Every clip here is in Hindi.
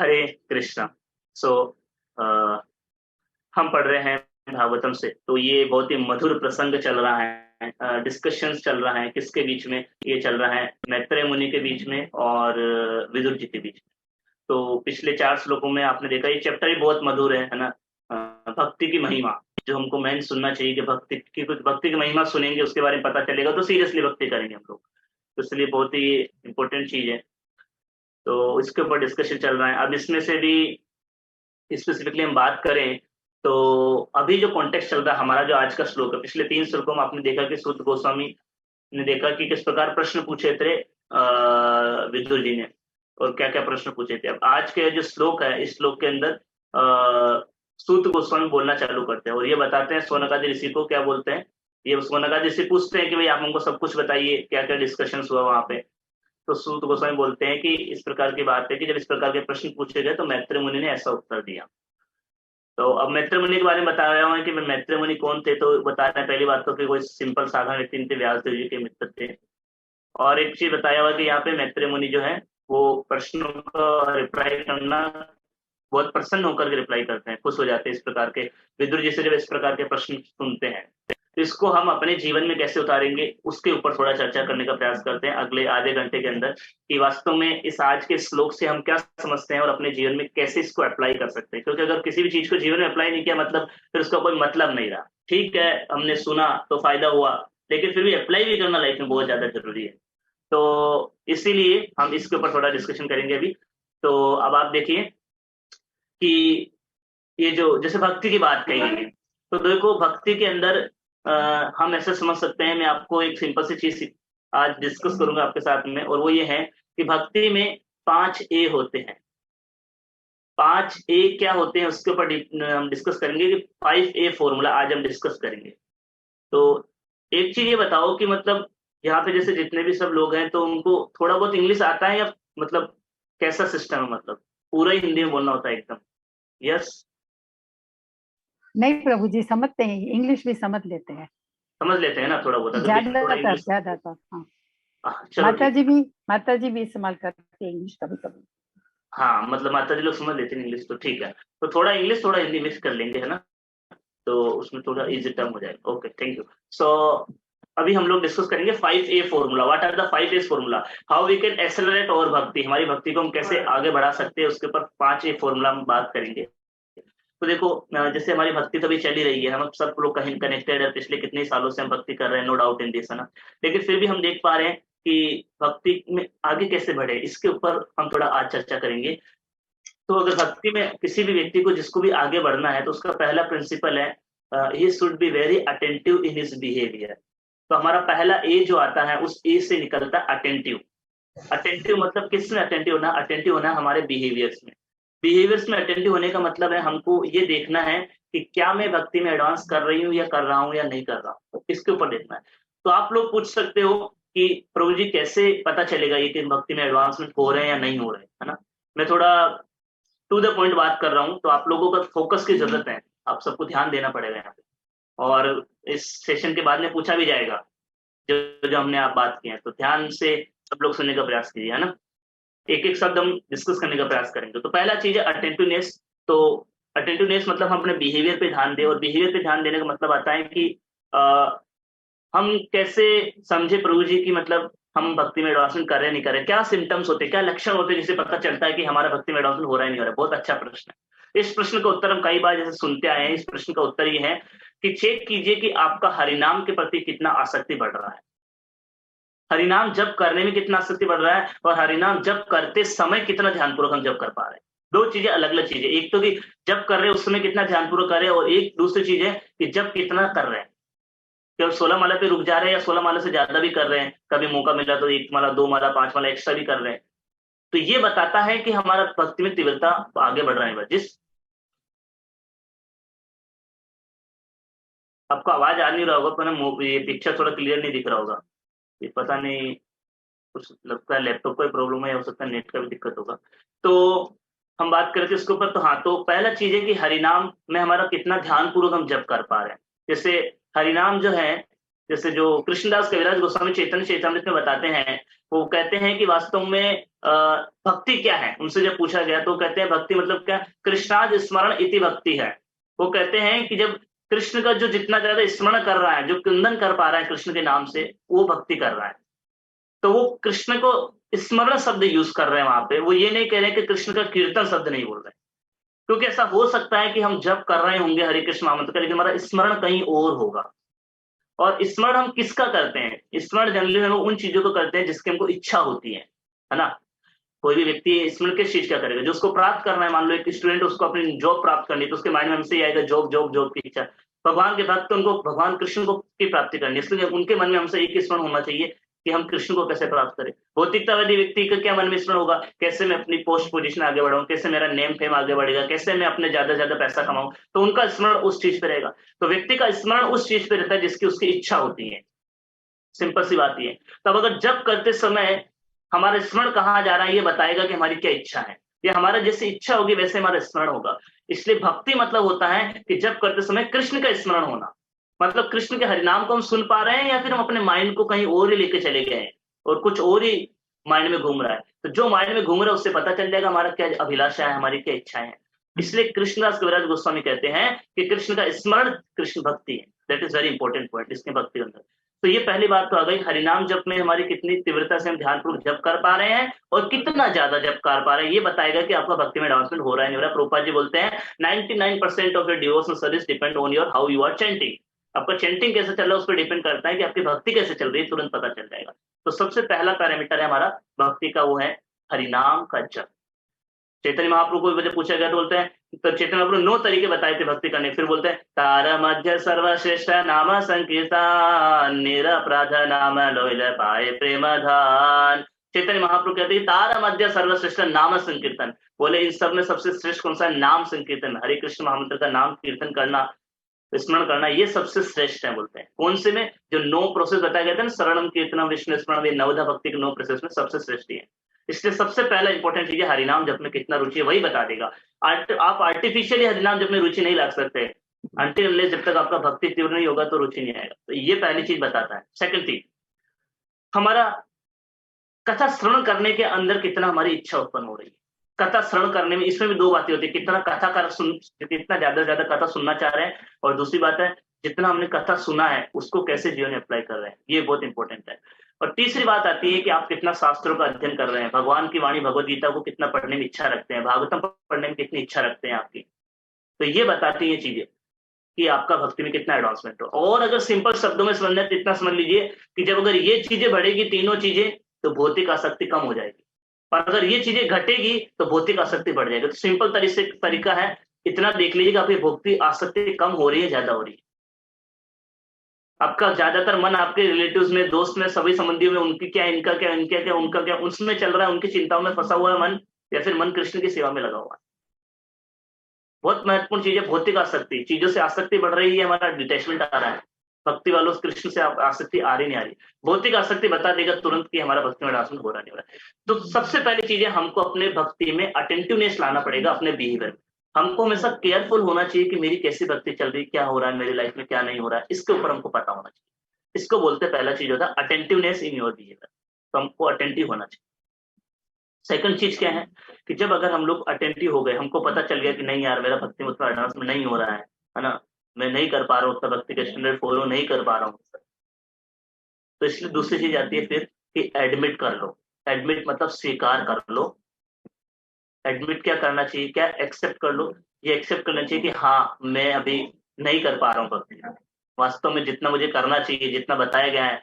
हरे कृष्णा। सो हम पढ़ रहे हैं भागवतम से, तो ये बहुत ही मधुर प्रसंग चल रहा है, डिस्कशंस चल रहा है। किसके बीच में ये चल रहा है? मैत्रेय मुनि के बीच में और विदुर जी के बीच में। तो पिछले 4 श्लोकों में आपने देखा ये चैप्टर ही बहुत मधुर है ना। भक्ति की महिमा जो हमको मेन सुनना चाहिए, कि भक्ति की कुछ भक्ति की महिमा सुनेंगे, उसके बारे में पता चलेगा तो सीरियसली भक्ति करेंगे हम लोग। तो इसलिए बहुत ही इंपॉर्टेंट चीज है। तो इसके ऊपर डिस्कशन चल रहा है। अब इसमें से भी स्पेसिफिकली हम बात करें तो अभी जो कॉन्टेक्स्ट चल रहा है हमारा, जो आज का श्लोक है, पिछले 3 श्लोकों में आपने देखा कि सूत गोस्वामी ने देखा कि किस प्रकार प्रश्न पूछे थे विदुर जी ने, और क्या क्या प्रश्न पूछे थे। अब आज के जो श्लोक है, इस श्लोक के अंदर सूत गोस्वामी बोलना चालू करते हैं और ये बताते हैं शौनकादि ऋषि को। क्या बोलते हैं? ये शौनकादि ऋषि पूछते हैं कि भाई आप हमको सब कुछ बताइए, क्या क्या डिस्कशन हुआ वहां पे। तो सूत गोस्वामी बोलते हैं कि इस प्रकार की बात है कि जब इस प्रकार के प्रश्न पूछे गए तो मैत्रेय मुनि ने ऐसा उत्तर दिया। तो अब मैत्रेय मुनि के बारे में बता रहा हूँ कि मैत्रेय मुनि कौन थे। तो बता रहे हैं पहली बात तो कि कोई सिंपल साधारण व्यक्ति थे, व्यासदेव जी के मित्र थे। और एक चीज बताया हुआ कि यहाँ पे मैत्रेय मुनि जो है वो प्रश्नों का रिप्लाई करना बहुत प्रसन्न होकर के रिप्लाई करते हैं, खुश हो जाते हैं इस प्रकार के विदुर जी से जब इस प्रकार के प्रश्न सुनते हैं। तो इसको हम अपने जीवन में कैसे उतारेंगे उसके ऊपर थोड़ा चर्चा करने का प्रयास करते हैं अगले आधे घंटे के अंदर, कि वास्तव में इस आज के श्लोक से हम क्या समझते हैं और अपने जीवन में कैसे इसको अप्लाई कर सकते हैं। क्योंकि अगर किसी भी चीज को जीवन में अप्लाई नहीं किया, मतलब फिर उसका कोई मतलब नहीं रहा। ठीक है, हमने सुना तो फायदा हुआ, लेकिन फिर भी अप्लाई भी करना लाइफ में बहुत ज्यादा जरूरी है। तो इसीलिए हम इसके ऊपर थोड़ा डिस्कशन करेंगे अभी। तो अब आप देखिए कि ये जो जैसे भक्ति की बात कही गई, तो देखो भक्ति के अंदर हम ऐसे समझ सकते हैं। मैं आपको एक सिंपल सी चीज आज डिस्कस करूंगा आपके साथ में, और वो ये है कि भक्ति में 5 ए होते हैं। 5 ए क्या होते हैं उसके ऊपर हम डिस्कस करेंगे कि 5 ए फॉर्मूला आज हम डिस्कस करेंगे। तो एक चीज ये बताओ कि मतलब यहाँ पे जैसे जितने भी सब लोग हैं तो उनको थोड़ा बहुत इंग्लिश आता है, या मतलब कैसा सिस्टम है? मतलब पूरा ही हिंदी में बोलना होता है एकदम? यस? नहीं प्रभु जी, समझते हैं, इंग्लिश भी समझ लेते हैं, समझ लेते हैं ना थोड़ा बहुत? अगर बीच में थोड़ा ज्यादातर इंग्लिश। ज्यादातर। हाँ, चलो माता ठीक। जी भी माता जी भी इस्तेमाल करते हैं इंग्लिश कभी कभी। हाँ, मतलब माता जी लोग समझ लेते हैं इंग्लिश, तो ठीक है। तो थोड़ा इंग्लिश थोड़ा हिंदी मिक्स कर लेंगे, है ना? तो उसमें थोड़ा इजी टर्म हो जाएगा। Okay, thank you. सो अभी हम लोग डिस्कस करेंगे 5 A formula. What are the 5 A formula? How we can accelerate और भक्ति, हमारी भक्ति को हम कैसे आगे बढ़ा सकते हैं, उसके ऊपर 5 ए फॉर्मूला हम बात करेंगे। तो देखो जैसे हमारी भक्ति तो अभी चल ही रही है, हम सब लोग कहीं कनेक्टेड है, पिछले कितने सालों से हम भक्ति कर रहे हैं, नो डाउट इन दिस, है ना। लेकिन फिर भी हम देख पा रहे हैं कि भक्ति में आगे कैसे बढ़े, इसके ऊपर हम थोड़ा आज चर्चा करेंगे। तो अगर भक्ति में किसी भी व्यक्ति को जिसको भी आगे बढ़ना है तो उसका पहला प्रिंसिपल है he should be very attentive in his behaviour. तो हमारा पहला ए जो आता है उस ए से निकलता है अटेंटिव। अटेंटिव मतलब किस में अटेंटिव होना? अटेंटिव होना हमारे बिहेवियर्स में। बिहेवियर्स में अटेंटिव होने का मतलब है हमको ये देखना है कि क्या मैं भक्ति में एडवांस कर रही हूँ या कर रहा हूँ या नहीं कर रहा हूँ, इसके ऊपर देखना है। तो आप लोग पूछ सकते हो कि प्रभु जी कैसे पता चलेगा ये कि भक्ति में एडवांसमेंट हो रहे हैं या नहीं हो रहे हैं, है ना। मैं थोड़ा टू द पॉइंट बात कर रहा हूँ, तो आप लोगों का फोकस की जरूरत है, आप सबको ध्यान देना पड़ेगा यहाँ पे। और इस सेशन के बाद में पूछा भी जाएगा जो जो हमने आप बात की है, तो ध्यान से सब लोग सुनने का प्रयास कीजिए, है ना। एक एक शब्द हम डिस्कस करने का प्रयास करेंगे। तो पहला चीज है अटेंटिवनेस। तो अटेंटिवनेस मतलब हम अपने बिहेवियर पे ध्यान दें, और बिहेवियर पे ध्यान देने का मतलब आता है कि हम कैसे समझे प्रभु जी की, मतलब हम भक्ति में एडवांसमेंट कर रहे हैं नहीं कर रहे, क्या सिम्टम्स होते हैं, क्या लक्षण होते हैं जिससे पता चलता है कि हमारा भक्ति में एडवांसमेंट हो रहा है नहीं हो रहा है। बहुत अच्छा प्रश्न है। इस प्रश्न का उत्तर हम कई बार जैसे सुनते आए हैं। इस प्रश्न का उत्तर ये है कि चेक कीजिए कि आपका हरिनाम के प्रति कितना आसक्ति बढ़ रहा है, हरिनाम जप करने में कितना आसक्ति बढ़ रहा है, और हरिनाम जप करते समय कितना ध्यानपूर्वक हम जप कर पा रहे हैं। दो चीजें अलग अलग चीजें। एक तो कि जब कर रहे हैं उस समय कितना ध्यानपूर्वक कर रहे हैं, और एक दूसरी चीज है कि जब कितना कर रहे हैं, कि 16 माला पे रुक जा रहे हैं या 16 माला से ज्यादा भी कर रहे हैं, कभी मौका मिला तो 1 माला 2 माला 5 माला एक्स्ट्रा भी कर रहे हैं। तो ये बताता है कि हमारा भक्ति में तीव्रता आगे बढ़ रहा है। जिस आपको आवाज आ नहीं रहा होगा, पर ये पिक्चर थोड़ा क्लियर नहीं दिख रहा होगा, ये पता नहीं, कुछ लगता है लैपटॉप का प्रॉब्लम है, हो सकता है नेट का भी दिक्कत होगा। तो हम बात करते हैं इसके ऊपर। तो हाँ, तो पहला चीज है कि हरिनाम में हमारा कितना ध्यान पूर्वक हम जप कर पा रहे हैं। जैसे हरिनाम जो है, जैसे जो कृष्णदास कविराज गोस्वामी चैतन्य चैतामृत में बताते हैं, वो कहते हैं कि वास्तव में भक्ति क्या है। उनसे जब पूछा गया तो कहते हैं भक्ति मतलब क्या, कृष्णाद स्मरण इति भक्ति है। वो कहते हैं कि जब कृष्ण का जो जितना ज्यादा स्मरण कर रहा है, जो कीर्तन कर पा रहा है कृष्ण के नाम से, वो भक्ति कर रहा है। तो वो कृष्ण को स्मरण शब्द यूज कर रहे हैं वहां पे, वो ये नहीं कह रहे कि कृष्ण का कीर्तन शब्द नहीं बोल रहे। क्योंकि ऐसा हो सकता है कि हम जब कर रहे होंगे हरे कृष्ण महामंत्र का, लेकिन हमारा स्मरण कहीं और होगा। और स्मरण हम किसका करते हैं? स्मरण जनरली हम उन चीजों को करते हैं जिसकी हमको इच्छा होती है ना। कोई भी व्यक्ति स्मरण किस चीज का करेगा? जो उसको प्राप्त करना है। मान लो एक स्टूडेंट, उसको अपनी जॉब प्राप्त करनी है, तो उसके माइंड में हमसे ये आएगा जॉब जॉब जॉब की इच्छा। भगवान के भक्त, उनको भगवान कृष्ण को की प्राप्ति करनी है, इसलिए उनके मन में हमसे एक स्मरण होना चाहिए कि हम कृष्ण को कैसे प्राप्त करें। भौतिकतावादी व्यक्ति का क्या मन में स्मरण होगा? कैसे मैं अपनी पोस्ट पोजीशन आगे बढ़ाऊं, कैसे मेरा नेम फेम आगे बढ़ेगा, कैसे मैं अपने ज्यादा ज्यादा पैसा कमाऊं। तो उनका स्मरण उस चीज पे रहेगा। तो व्यक्ति का स्मरण उस चीज पे रहता है जिसकी उसकी इच्छा होती है। सिंपल सी बात ये। तब अगर जब करते समय हमारा स्मरण कहाँ जा रहा है, ये बताएगा कि हमारी क्या इच्छा है। ये हमारा जैसी इच्छा होगी वैसे हमारा स्मरण होगा। इसलिए भक्ति मतलब होता है कि जब करते समय कृष्ण का स्मरण होना। मतलब कृष्ण के हरिनाम को हम सुन पा रहे हैं, या फिर हम अपने माइंड को कहीं और ही लेके चले गए हैं और कुछ और ही माइंड में घूम रहा है। तो जो माइंड में घूम रहा है उससे पता चल जाएगा हमारा क्या अभिलाषा है, हमारी क्या इच्छा है। इसलिए कृष्णदास कविराज गोस्वामी कहते हैं कि कृष्ण का स्मरण कृष्ण भक्ति है। That is very important point इसके भक्ति के अंदर। तो ये पहली बात तो आ गई, हरिनाम जप में हमारी कितनी तीव्रता से हम ध्यानपूर्वक जप कर पा रहे हैं और कितना ज्यादा जप कर पा रहे हैं, ये बताएगा कि आपका भक्ति में एडवांसमेंट हो रहा है नहीं हो रहा है। प्रभुपाद जी बोलते हैं 99% of your devotional service depend on your how you are chanting. आपका चैंटिंग कैसे चल रहा है उस पर डिपेंड करता है कि आपकी भक्ति कैसे चल रही है, तुरंत पता चल जाएगा। तो सबसे पहला पैरामीटर है हमारा भक्ति का, वो है हरिनाम का जप। चैतन्य महाप्रभु को वजह पूछा गया तो बोलते हैं, तो चैतन्य महाप्रभु 9 तरीके बताए थे भक्ति करने। फिर बोलते हैं तार मध्य सर्वश्रेष्ठ नाम संकीर्तन निरपराध नाम लोइल पाए प्रेम धान। चैतन्य महाप्रभु कहते हैं तार मध्य सर्वश्रेष्ठ नाम संकीर्तन। बोले इन सब में सबसे श्रेष्ठ कौन सा है? नाम संकीर्तन, हरे कृष्ण महामंत्र का नाम कीर्तन करना, स्मरण करना, ये सबसे श्रेष्ठ है। बोलते हैं कौन से में? जो 9 प्रोसेस बताया गया था ना, शरणम कीर्तनम विष्णु स्मरण, ये नवधा भक्ति के 9 प्रोसेस में सबसे श्रेष्ठ है। इसलिए सबसे पहला इंपॉर्टेंट चीज है हरिनाम जप में कितना रुचि है, वही बता देगा। आप आर्टिफिशियली हरिनाम जप में रुचि नहीं ला सकते। अनटिल जब तक आपका भक्ति तीव्र नहीं होगा तो रुचि नहीं आएगा। तो ये पहली चीज बताता है। सेकंड चीज, हमारा कथा श्रवण करने के अंदर कितना हमारी इच्छा उत्पन्न हो रही है। कथा श्रवण करने में इसमें भी 2 बातें होती है, कितना कथा कर कितना ज्यादा से ज्यादा कथा सुनना चाह रहे हैं, और दूसरी बात है जितना हमने कथा सुना है उसको कैसे जीवन में अप्लाई कर रहे हैं, ये बहुत इंपॉर्टेंट है। और तीसरी बात आती है कि आप कितना शास्त्रों का अध्ययन कर रहे हैं, भगवान की वाणी भगवद गीता को कितना पढ़ने में इच्छा रखते हैं, भागवतम पढ़ने में कितनी इच्छा रखते हैं आपकी। तो ये बताती है चीजें कि आपका भक्ति में कितना एडवांसमेंट हो। और अगर सिंपल शब्दों में समझना है तो इतना समझ लीजिए कि जब अगर ये चीजें बढ़ेगी, तीनों चीजें, तो भौतिक आसक्ति कम हो जाएगी, और अगर ये चीजें घटेगी तो भौतिक आसक्ति बढ़ जाएगी। तो सिंपल तरीका है, इतना देख लीजिए कि आपकी भौतिक आसक्ति कम हो रही है, ज्यादा हो रही है। आपका ज्यादातर मन आपके रिलेटिव्स में, दोस्त में, सभी संबंधियों में उनकी क्या, इनका क्या, इनका क्या, उनका क्या, उसमें चल रहा है, उनकी चिंताओं में फंसा हुआ है मन, या फिर मन कृष्ण की सेवा में लगा हुआ है। बहुत महत्वपूर्ण चीज है भौतिक आसक्ति। चीजों से आसक्ति बढ़ रही है, हमारा डिटैचमेंट आ रहा है। भक्ति वालों कृष्ण से आसक्ति आ रही नहीं आ रही। भौतिक आसक्ति बता देगा तुरंत कि हमारा भक्ति में एडवांसमेंट हो रहा नहीं हो रहा है। तो सबसे पहली चीज है, हमको अपने भक्ति में अटेंटिवनेस लाना पड़ेगा, अपने बिहेवियर में। हमको हमेशा केयरफुल होना चाहिए कि मेरी कैसी भक्ति चल रही, क्या हो रहा है मेरी लाइफ में, क्या नहीं हो रहा है, इसके ऊपर हमको पता होना चाहिए। इसको बोलते पहला चीज होता है अटेंटिवनेस इन योर बिहेवियर। तो हमको अटेंटिव होना चाहिए। सेकंड चीज क्या है कि जब अगर हम लोग अटेंटिव हो गए, हमको पता चल गया कि नहीं यार मेरा भक्ति में उतना एडवांसमेंट नहीं हो रहा है ना, मैं नहीं कर पा रहा हूँ, उतना भक्ति के स्टैंडर्ड फॉलो नहीं कर पा रहा हूँ, तो इसलिए दूसरी चीज आती है फिर कि एडमिट कर लो। एडमिट मतलब स्वीकार कर लो। एडमिट क्या करना चाहिए, क्या एक्सेप्ट कर लो। ये एक्सेप्ट करना चाहिए कि हाँ मैं अभी नहीं कर पा रहा हूँ भक्ति, वास्तव में जितना मुझे करना चाहिए, जितना बताया गया है,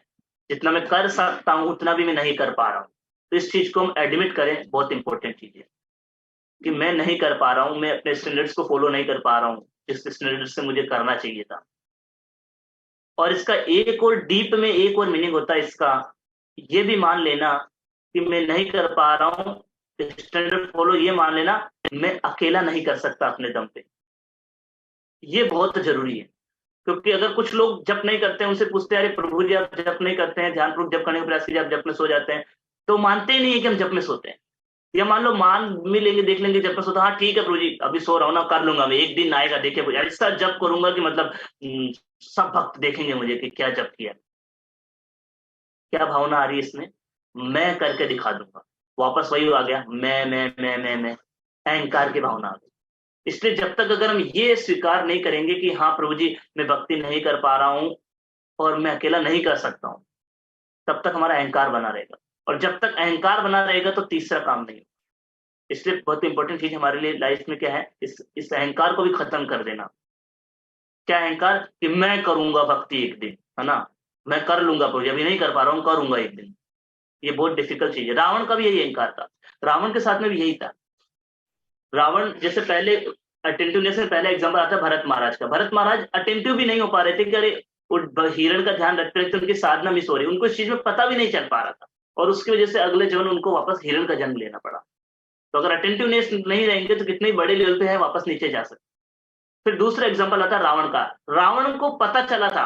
जितना मैं कर सकता हूँ उतना भी मैं नहीं कर पा रहा हूँ। तो इस चीज को हम एडमिट करें, बहुत इंपॉर्टेंट चीज है कि मैं नहीं कर पा रहा हूँ, मैं अपने स्टैंडर्ड्स को फॉलो नहीं कर पा रहा हूँ जिस स्टैंडर्ड से मुझे करना चाहिए था। और इसका एक और डीप में एक और मीनिंग होता है इसका, ये भी मान लेना कि मैं नहीं कर पा रहा हूँ स्टैंडर्ड फॉलो, ये मान लेना मैं अकेला नहीं कर सकता अपने दम पे। ये बहुत जरूरी है, क्योंकि अगर कुछ लोग जप नहीं करते हैं, उनसे पूछते हैं अरे प्रभु जी आप जप नहीं करते हैं, ध्यानपूर्वक जप करने के प्रयास कीजिए, आप जप में सो जाते हैं, तो मानते ही नहीं है कि हम जप में सोते हैं। या मान लो मान भी लेंगे, देख लेंगे जब में सोता, हाँ ठीक है प्रभु जी अभी सो रहा हूँ ना, कर लूंगा मैं, एक दिन आएगा देखे ऐसा जप करूंगा कि मतलब सब भक्त देखेंगे मुझे कि क्या जप किया। क्या भावना आ रही है इसमें? मैं करके दिखा दूंगा। वापस वही आ गया, मैं, अहंकार की भावना आ गई। इसलिए जब तक अगर हम ये स्वीकार नहीं करेंगे कि हाँ प्रभु जी मैं भक्ति नहीं कर पा रहा हूं और मैं अकेला नहीं कर सकता हूं, तब तक हमारा अहंकार बना रहेगा। और जब तक अहंकार बना रहेगा तो तीसरा काम नहीं होगा। इसलिए बहुत इंपॉर्टेंट चीज हमारे लिए लाइफ में क्या है, इस अहंकार को भी खत्म कर देना। क्या अहंकार? कि मैं करूंगा भक्ति एक दिन, है ना, मैं कर लूंगा प्रभु जी, अभी नहीं कर पा रहा हूं, करूंगा एक दिन। ये बहुत डिफिकल्ट चीज है। रावण का भी यही अहंकार था, रावण के साथ में भी यही था। रावण जैसे पहले अटेंटिवनेस में पहला एग्जाम्पल आता है भरत महाराज का। भरत महाराज अटेंटिव भी नहीं हो पा रहे थे कि अरे वो हिरण का ध्यान रखते रखते उनकी साधना मिस हो रही, उनको इस चीज में पता भी नहीं चल पा रहा था, और उसकी वजह से अगले जीवन उनको वापस हिरण का जन्म लेना पड़ा। तो अगर अटेंटिवनेस नहीं रहेंगे तो कितने बड़े लेवल पे है वापस नीचे जा सकते। फिर दूसरा एग्जाम्पल आता है रावण का। रावण को पता चला था,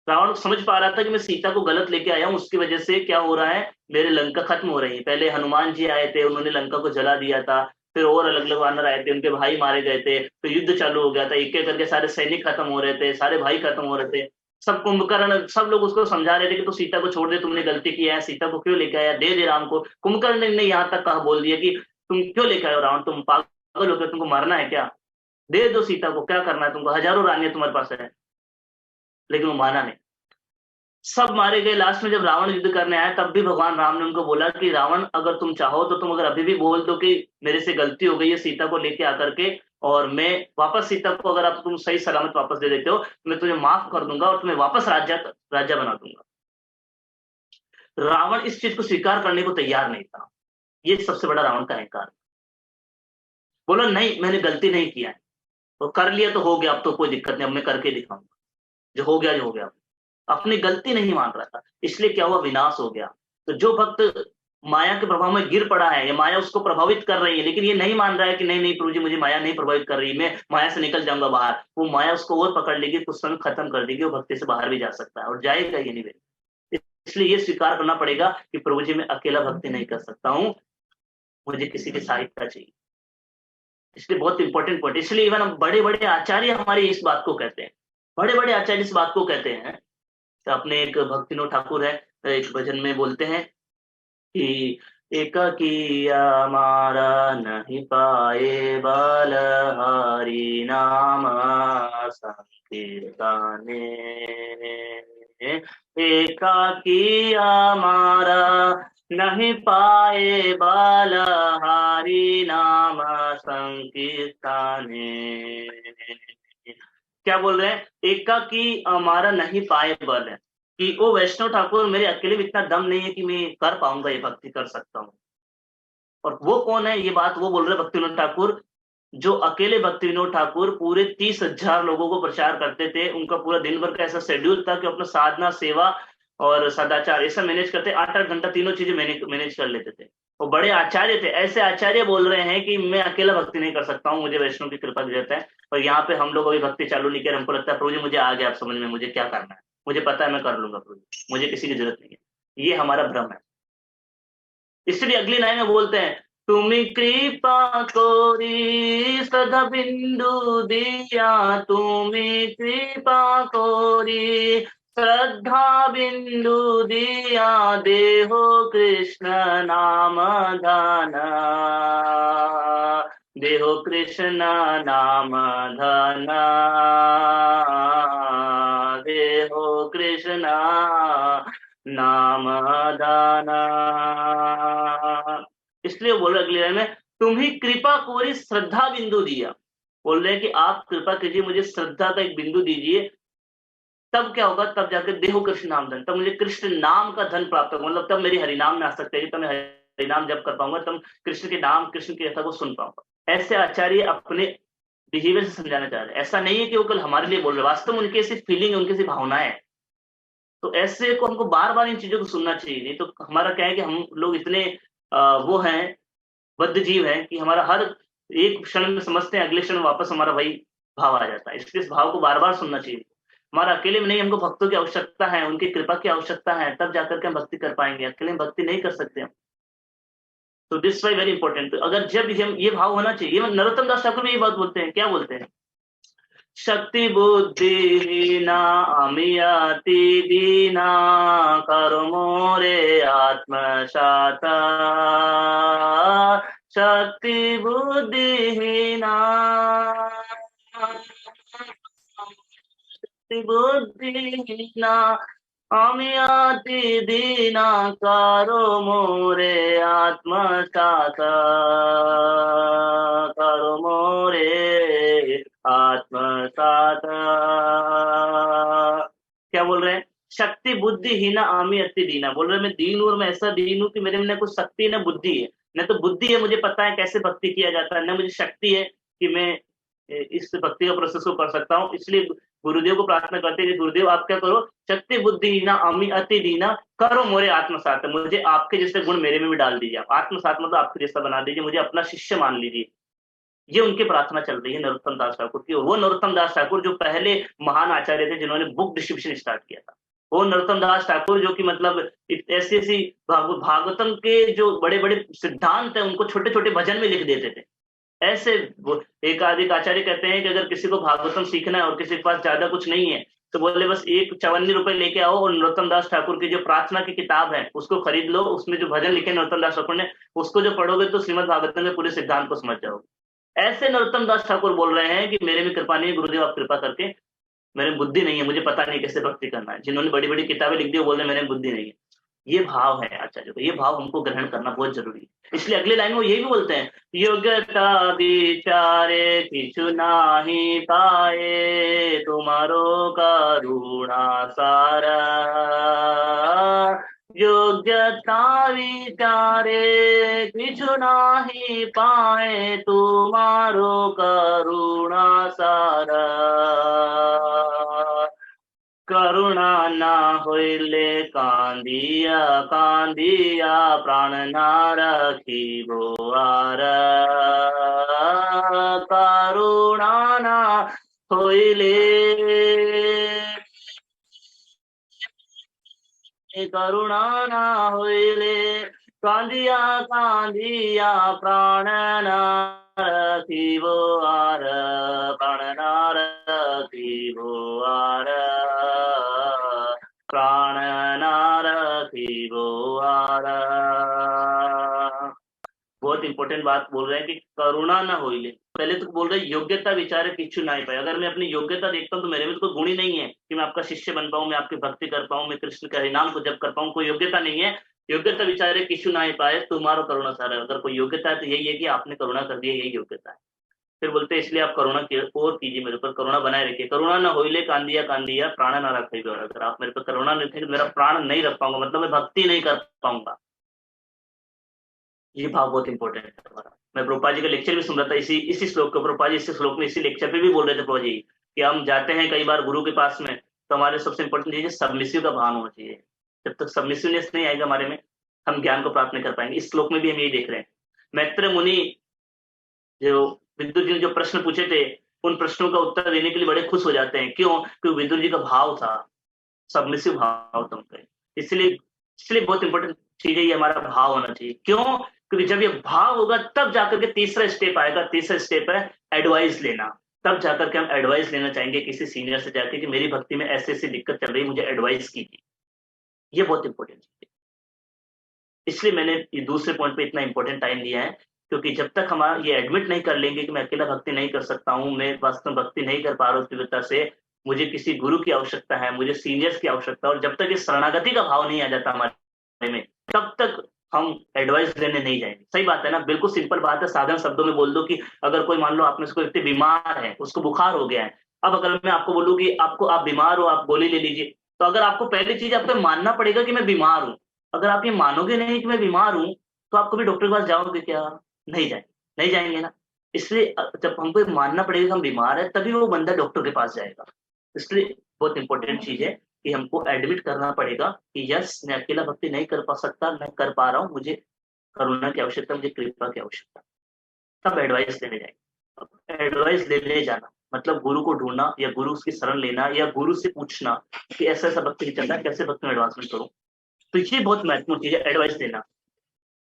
रावण समझ पा रहा था कि मैं सीता को गलत लेके आया हूँ, उसकी वजह से क्या हो रहा है, मेरे लंका खत्म हो रही है। पहले हनुमान जी आए थे, उन्होंने लंका को जला दिया था, फिर और अलग अलग वानर आए थे, उनके भाई मारे गए थे, तो युद्ध चालू हो गया था, एक एक करके सारे सैनिक खत्म हो रहे थे, सारे भाई खत्म हो रहे थे। सब कुंभकर्ण सब लोग उसको समझा रहे थे कि तू सीता को छोड़ दे, तुमने गलती किया है, सीता को क्यों लेके आया, दे दे राम को। कुंभकर्ण ने यहाँ तक कहा बोल दिया कि तुम क्यों लेके आए हो रावण, तुम पागल हो गए, तुमको मरना है क्या, दे दो सीता को, क्या करना है तुमको, हजारों रानियां तुम्हारे पास है। लेकिन वो माना नहीं, सब मारे गए। लास्ट में जब रावण युद्ध करने आया तब भी भगवान राम ने उनको बोला कि रावण अगर तुम चाहो तो तुम अगर अभी भी बोल दो कि मेरे से गलती हो गई है सीता को लेके आकर के, और मैं वापस सीता को अगर आप तुम सही सलामत वापस दे देते हो तो मैं तुम्हें माफ कर दूंगा और तुम्हें वापस राजा बना दूंगा। रावण इस चीज को स्वीकार करने को तैयार नहीं था। ये सबसे बड़ा रावण का अहंकार। बोला नहीं मैंने गलती नहीं किया है, तो कर लिया तो हो गया, अब तो कोई दिक्कत नहीं, अब मैं करके दिखाऊंगा, जो हो गया जो हो गया। अपनी गलती नहीं मान रहा था, इसलिए क्या हुआ, विनाश हो गया। तो जो भक्त माया के प्रभाव में गिर पड़ा है, या माया उसको प्रभावित कर रही है, लेकिन ये नहीं मान रहा है कि नहीं नहीं प्रभु जी मुझे माया नहीं प्रभावित कर रही, मैं माया से निकल जाऊंगा बाहर, वो माया उसको और पकड़ लेगी, कुछ समय खत्म कर देगी, वो भक्ति से बाहर भी जा सकता है और जाएगा ये नहीं। इसलिए ये स्वीकार करना पड़ेगा कि प्रभु जी मैं अकेला भक्ति नहीं कर सकता हूँ, मुझे किसी की सहायता चाहिए। इसलिए बहुत इंपॉर्टेंट पॉइंट। इसलिए इवन बड़े बड़े आचार्य हमारे इस बात को कहते हैं, बड़े बड़े आचार्य इस बात को कहते हैं। तो अपने एक भक्तिनोद ठाकुर है, एक भजन में बोलते हैं कि एकाकिया मारा नहीं पाए बलहारी नाम संकीर्तने, एकाकिया मारा नहीं पाए बलहारी नाम संकीर्तने। क्या बोल रहे हैं, एकाकी हमारा नहीं पाए बल है, कि ओ वैष्णव ठाकुर मेरे अकेले में इतना दम नहीं है कि मैं कर पाऊंगा, ये भक्ति कर सकता हूँ। और वो कौन है, ये बात वो बोल रहे भक्ति विनोद ठाकुर, जो अकेले भक्ति विनोद ठाकुर पूरे 30,000 लोगों को प्रचार करते थे। उनका पूरा दिन भर का ऐसा शेड्यूल था कि अपना साधना, सेवा और सदाचार ऐसा मैनेज करते, 8-8 घंटा तीनों चीजें मैनेज कर लेते थे। वो बड़े आचार्य थे। ऐसे आचार्य बोल रहे हैं कि मैं अकेला भक्ति नहीं कर सकता हूँ, मुझे वैष्णव की कृपा की जरूरत है। और यहाँ पे हम लोग अभी भक्ति चालू नहीं किया, हमको लगता है प्रभु जी मुझे आ गया आप समझ में, मुझे क्या करना है, मुझे पता है मैं कर लूंगा प्रभु जी, मुझे किसी की जरूरत नहीं है। ये हमारा भ्रम है। इसलिए अगली लाइन में बोलते हैं, तुमी कृपा कोरी सदा बिंदु दिया, तुमी कृपा कोरी श्रद्धा बिंदु दिया, देहो कृष्ण नाम धना, देहो कृष्ण नाम धना, देहो कृष्ण नाम दाना। इसलिए बोल रहे अगली लाइन में, तुम ही कृपा कोरी श्रद्धा बिंदु दिया। बोल रहे हैं कि आप कृपा कीजिए, मुझे श्रद्धा का एक बिंदु दीजिए, तब क्या होगा, तब जाकर देहो कृष्ण नाम धन, तब मुझे कृष्ण नाम का धन प्राप्त होगा। मतलब तब मेरी हरिनाम में आ सकते हैं, तब मैं हरिनाम जब कर पाऊंगा, तब कृष्ण के नाम, कृष्ण की कथा को सुन पाऊंगा। ऐसे आचार्य अपने बिहेवियर से समझाना चाह रहे हैं। ऐसा नहीं है कि वो कल हमारे लिए बोल रहे, वास्तव में उनकी ऐसी फीलिंग है, उनकी ऐसी भावनाएं। तो ऐसे को हमको बार बार इन चीजों को सुनना चाहिए। नहीं तो हमारा क्या है कि हम लोग इतने वो हैं, बद्ध जीव हैं, कि हमारा हर एक क्षण में समझते हैं, अगले क्षण वापस हमारा वही भाव आ जाता है। इसलिए इस भाव को बार बार सुनना चाहिए। हमारा अकेले में नहीं, हमको भक्तों की आवश्यकता है, उनकी कृपा की आवश्यकता है, तब जाकर के हम भक्ति कर पाएंगे, अकेले में भक्ति नहीं कर सकते हम। तो दिस वाई वेरी इंपॉर्टेंट। अगर जब हम ये भाव होना चाहिए, नरोत्तम दास ठाकुर भी ये बात बोलते हैं, क्या बोलते हैं, शक्ति बुद्धिहीना अमी अति दीना करो मोरे आत्मसाता। शक्ति बुद्धिहीना शक्ति बुद्धिहीना अमी अति दीना करो मोरे आत्मसाता। करो मोरे आत्मसाता। क्या बोल रहे हैं? शक्ति बुद्धि ही ना आमी अति दीना। बोल रहे मैं दीन हूं और मैं ऐसा दीन हूं कि मेरे में न कुछ शक्ति न बुद्धि है। न तो बुद्धि है, मुझे पता है कैसे भक्ति किया जाता है, न मुझे शक्ति है कि मैं इस भक्ति का प्रोसेस को कर सकता हूँ। इसलिए गुरुदेव को प्रार्थना करते हैं कि गुरुदेव आप क्या करो, शक्ति बुद्धि ही ना अमी अति दीना करो मोरे आत्मसात। मुझे आपके जैसे गुण मेरे में भी डाल दीजिए। आप आत्मसात मतलब आपके जैसा बना दीजिए, मुझे अपना शिष्य मान लीजिए। ये उनकी प्रार्थना चल रही है नरोत्तम दास ठाकुर की। और वो नरोत्तम दास ठाकुर जो पहले महान आचार्य थे जिन्होंने बुक डिस्ट्रीब्यूशन स्टार्ट किया था, वो नरोत्तम दास ठाकुर जो कि मतलब ऐसी ऐसी भागवतम के जो बड़े बड़े सिद्धांत है उनको छोटे छोटे भजन में लिख देते थे। ऐसे एक आदि आचार्य कहते हैं कि अगर किसी को भागवतम सीखना है और किसी के पास ज्यादा कुछ नहीं है तो बोले बस 54 रुपए लेके आओ और नरोत्तम दास ठाकुर की जो प्रार्थना की किताब है उसको खरीद लो। उसमें जो भजन लिखे नरोत्तम दास ठाकुर ने उसको जो पढ़ोगे तो श्रीमद् भागवतम के पूरे सिद्धांत को समझ जाओगे। ऐसे नरोत्तम दास ठाकुर बोल रहे हैं कि मेरे में कृपा नहीं है गुरुदेव, आप कृपा करके, मेरे में बुद्धि नहीं है, मुझे पता नहीं कैसे भक्ति करना है। जिन्होंने बड़ी बड़ी किताबें लिख दी वो बोल रहे मेरे में बुद्धि नहीं है। ये भाव है आचार्य को, ये भाव हमको ग्रहण करना बहुत जरूरी है। इसलिए अगले लाइन में वो ये भी बोलते हैं, योग्यता विचारे किछु नाही पाए तुम्हारो करुणा सारा। योग्यता विचारे किछु नाही पाए तुम्हारो करुणा सारा। करुणा ना होइले कांदिया कांदिया प्राण ना रखिबो आर। करुणा ना होइले करुणा ना होइले कांदिया कांदिया प्राण ना रखिबो आर। प्राण ना रखिबो आर। प्राण ना रखिबो आर। बहुत इंपॉर्टेंट बात बोल रहे हैं कि करुणा ना होइले। पहले तो बोल रहे योग्यता विचारे किच्छु नहीं पाए। अगर मैं अपनी योग्यता देखता हूँ तो मेरे में तो कोई गुण ही नहीं है कि मैं आपका शिष्य बन पाऊं, मैं आपकी भक्ति कर पाऊं, मैं कृष्ण के हरिनाम को जप कर पाऊं। कोई योग्यता नहीं है। योग्यता विचारे किच्छु नहीं पाए तुम्हारो करुणा सारा। अगर कोई योग्यता है तो यही है कि आपने करुणा कर दिया, यही योग्यता है। फिर बोलते हैं इसलिए आप करुणा और कीजिए, मेरे पर करुणा बनाए रखिए। करुणा ना होइले कांदिया कांदिया प्राण ना रखे। अगर आप मेरे पर करुणा नहीं रखेंगे मेरा प्राण नहीं रख पाऊंगा, मतलब मैं भक्ति नहीं कर पाऊंगा। ये भाव बहुत इंपॉर्टेंट है हमारा। मैं प्रभुपाद जी का लेक्चर भी सुन रहा था इसी श्लोक को। प्रभुपाद जी इसी श्लोक में इसी लेक्चर पे भी बोल रहे थे प्रभु जी कि हम जाते हैं कई बार गुरु के पास में तो हमारे सबसे इंपॉर्टेंट चीज है सबमिसिव का भान होना चाहिए। जब तक सबमिसिवनेस नहीं आएगा हमारे में हम ज्ञान को प्राप्त नहीं कर पाएंगे। इस श्लोक में भी हम यही देख रहे हैं। मैत्रेय मुनि जो विदुर जी ने जो प्रश्न पूछे थे उन प्रश्नों का उत्तर देने के लिए बड़े खुश हो जाते हैं। क्यों? क्योंकि विदुर जी का भाव था, सबमिसिव भाव था उनका। इसलिए बहुत इंपॉर्टेंट चीज है ये, हमारा भाव होना चाहिए। क्यों? क्योंकि जब ये भाव होगा तब जाकर के तीसरा स्टेप आएगा। तीसरा स्टेप है एडवाइस लेना। तब जाकर के हम एडवाइस लेना चाहेंगे किसी सीनियर से जाके कि मेरी भक्ति में ऐसे ऐसी दिक्कत चल रही है, मुझे एडवाइस कीजिए। ये बहुत इंपॉर्टेंट चीज है। इसलिए मैंने ये दूसरे पॉइंट पे इतना इंपॉर्टेंट टाइम दिया है, क्योंकि जब तक हम ये एडमिट नहीं कर लेंगे कि मैं अकेला भक्ति नहीं कर सकता हूँ, मैं वास्तव में भक्ति नहीं कर पा रहा हूँ तीव्रता से, मुझे किसी गुरु की आवश्यकता है, मुझे सीनियर्स की आवश्यकता है, और जब तक ये शरणागति का भाव नहीं आ जाता हमारे में तब तक हम एडवाइस लेने नहीं जाएंगे। सही बात है ना? बिल्कुल सिंपल बात है। साधारण शब्दों में बोल दो कि अगर कोई मान लो आप में से कोई व्यक्ति बीमार है, उसको बुखार हो गया है। अब अगर मैं आपको बोलूँ कि आप बीमार हो, आप गोली ले लीजिए, तो अगर आपको पहली चीज आपको मानना पड़ेगा कि मैं बीमार हूँ। अगर आप ये मानोगे नहीं कि मैं बीमार हूँ तो आप कभी डॉक्टर के पास जाओगे क्या? नहीं जाएंगे ना। इसलिए जब हमको मानना पड़ेगा कि हम बीमार है तभी वो बंदा डॉक्टर के पास जाएगा। इसलिए बहुत इंपॉर्टेंट चीज है कि हमको एडमिट करना पड़ेगा कि यस मैं अकेला भक्ति नहीं कर पा सकता, मैं कर पा रहा हूँ, मुझे करुणा की आवश्यकता, मुझे कृपा की आवश्यकता। तब एडवाइस लेने जाएंगे। एडवाइस लेने जाना मतलब गुरु को ढूंढना या गुरु की शरण लेना या गुरु से पूछना कि ऐसा ऐसा भक्ति चल रहा है, कैसे भक्ति में एडवांसमेंट करूं। तो ये बहुत महत्वपूर्ण चीज है, एडवाइस लेना।